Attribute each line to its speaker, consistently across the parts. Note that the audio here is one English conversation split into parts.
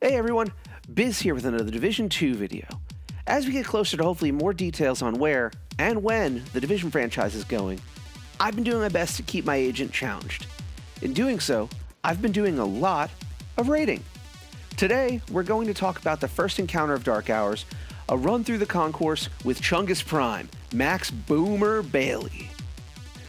Speaker 1: Hey everyone, Biz here with another Division 2 video. As we get closer to hopefully more details on where and when the Division franchise is going, I've been doing my best to keep my agent challenged. In doing so, I've been doing a lot of raiding. Today, we're going to talk about the first encounter of Dark Hours, a run through the concourse with Chungus Prime, Max Boomer Bailey.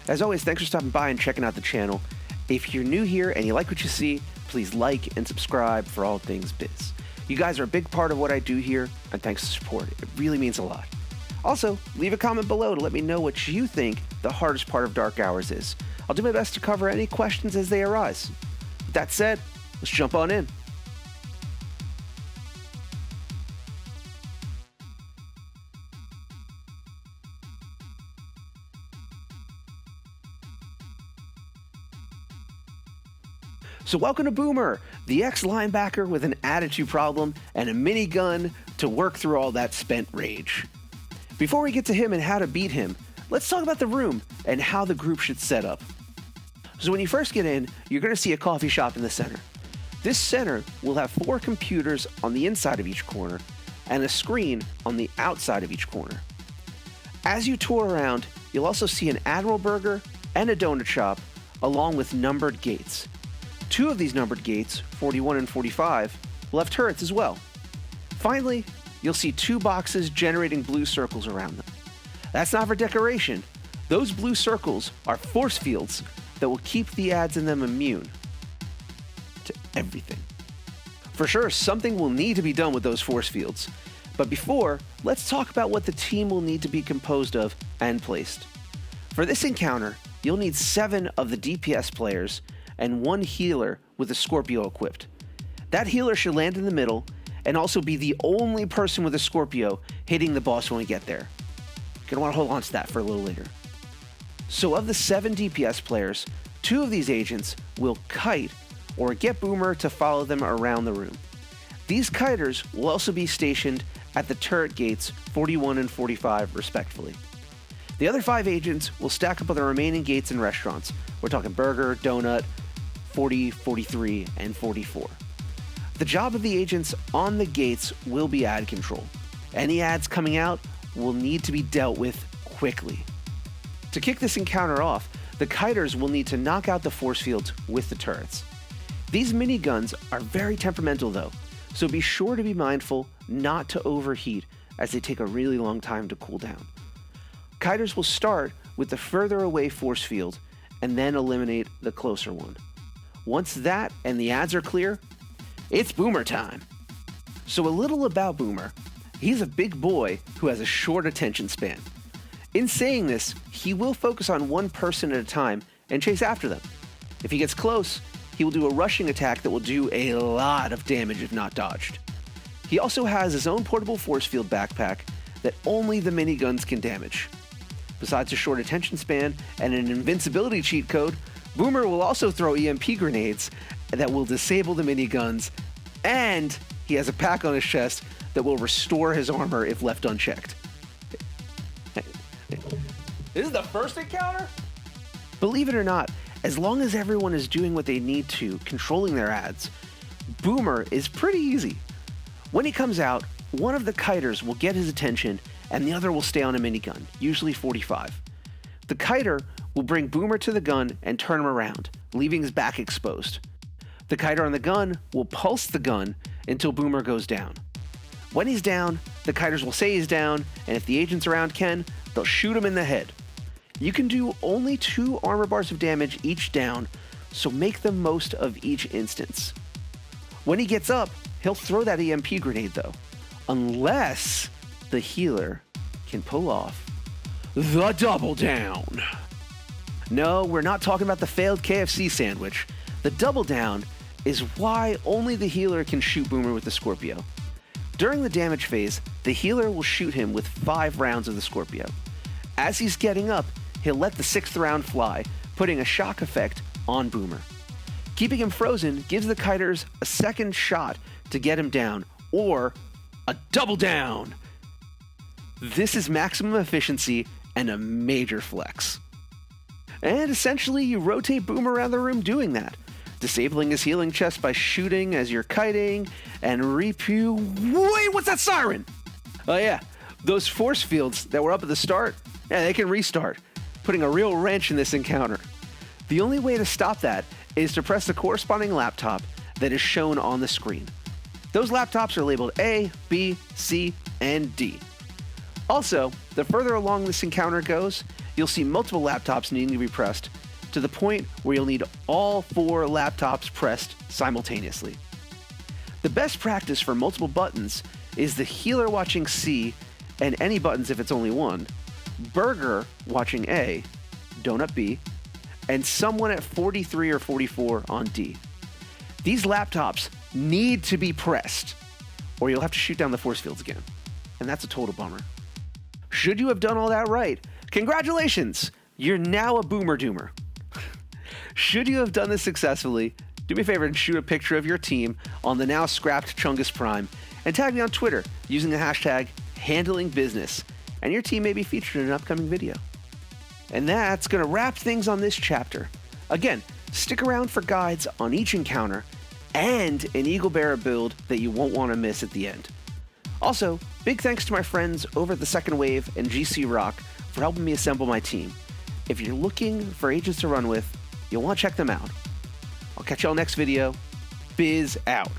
Speaker 1: As always, thanks for stopping by and checking out the channel. If you're new here and you like what you see, please like and subscribe for all things Biz. You guys are a big part of what I do here, and thanks for the support. It really means a lot. Also, leave a comment below to let me know what you think the hardest part of Dark Hours is. I'll do my best to cover any questions as they arise. With that said, let's jump on in. So welcome to Boomer, the ex-linebacker with an attitude problem and a minigun to work through all that spent rage. Before we get to him and how to beat him, let's talk about the room and how the group should set up. So when you first get in, you're going to see a coffee shop in the center. This center will have 4 computers on the inside of each corner and a screen on the outside of each corner. As you tour around, you'll also see an Admiral Burger and a donut shop along with numbered gates. 2 of these numbered gates, 41 and 45, will have turrets as well. Finally, you'll see 2 boxes generating blue circles around them. That's not for decoration. Those blue circles are force fields that will keep the ads in them immune to everything. For sure, something will need to be done with those force fields. But before, let's talk about what the team will need to be composed of and placed. For this encounter, you'll need 7 of the DPS players and 1 healer with a Scorpio equipped. That healer should land in the middle and also be the only person with a Scorpio hitting the boss when we get there. You're going to want to hold on to that for a little later. So of the 7 DPS players, 2 of these agents will kite or get Boomer to follow them around the room. These kiters will also be stationed at the turret gates 41 and 45 respectively. The other 5 agents will stack up on the remaining gates and restaurants. We're talking Burger, Donut, 40, 43, and 44. The job of the agents on the gates will be ad control. Any ads coming out will need to be dealt with quickly. To kick this encounter off, the kiters will need to knock out the force fields with the turrets. These miniguns are very temperamental though, so be sure to be mindful not to overheat as they take a really long time to cool down. Kiters will start with the further away force field and then eliminate the closer one. Once that and the ads are clear, it's Boomer time. So a little about Boomer. He's a big boy who has a short attention span. In saying this, he will focus on one person at a time and chase after them. If he gets close, he will do a rushing attack that will do a lot of damage if not dodged. He also has his own portable force field backpack that only the miniguns can damage. Besides a short attention span and an invincibility cheat code, Boomer will also throw EMP grenades that will disable the miniguns, and he has a pack on his chest that will restore his armor if left unchecked. This is the first encounter? Believe it or not, as long as everyone is doing what they need to, controlling their ads, Boomer is pretty easy. When he comes out, one of the kiters will get his attention and the other will stay on a minigun, usually 45. The kiter will bring Boomer to the gun and turn him around, leaving his back exposed. The kiter on the gun will pulse the gun until Boomer goes down. When he's down, the kiters will say he's down, and if the agents around can, they'll shoot him in the head. You can do only 2 armor bars of damage each down, so make the most of each instance. When he gets up, he'll throw that EMP grenade though, unless the healer can pull off the double down. No, we're not talking about the failed KFC sandwich. The double down is why only the healer can shoot Boomer with the Scorpio. During the damage phase, the healer will shoot him with 5 rounds of the Scorpio. As he's getting up, he'll let the 6th round fly, putting a shock effect on Boomer. Keeping him frozen gives the kiters a second shot to get him down, or a double down. This is maximum efficiency and a major flex. And essentially, you rotate Boomer around the room doing that. disabling his healing chest by shooting as you're kiting, and Wait, what's that siren? Oh yeah, those force fields that were up at the start, yeah, they can restart, putting a real wrench in this encounter. The only way to stop that is to press the corresponding laptop that is shown on the screen. Those laptops are labeled A, B, C, and D. Also, the further along this encounter goes, you'll see multiple laptops needing to be pressed, to the point where you'll need all 4 laptops pressed simultaneously. The best practice for multiple buttons is the healer watching C, and any buttons if it's only one, Burger watching A, Donut B, and someone at 43 or 44 on D. These laptops need to be pressed, or you'll have to shoot down the force fields again, and that's a total bummer. Should you have done all that right, congratulations! You're now a Boomer Doomer. Should you have done this successfully, do me a favor and shoot a picture of your team on the now scrapped Chungus Prime and tag me on Twitter using the hashtag #handlingbusiness, and your team may be featured in an upcoming video. And that's going to wrap things on this chapter. Again, stick around for guides on each encounter and an Eagle Bearer build that you won't want to miss at the end. Also, big thanks to my friends over at the Second Wave and GC Rock for helping me assemble my team. If you're looking for agents to run with, you'll want to check them out. I'll catch y'all next video. Biz out.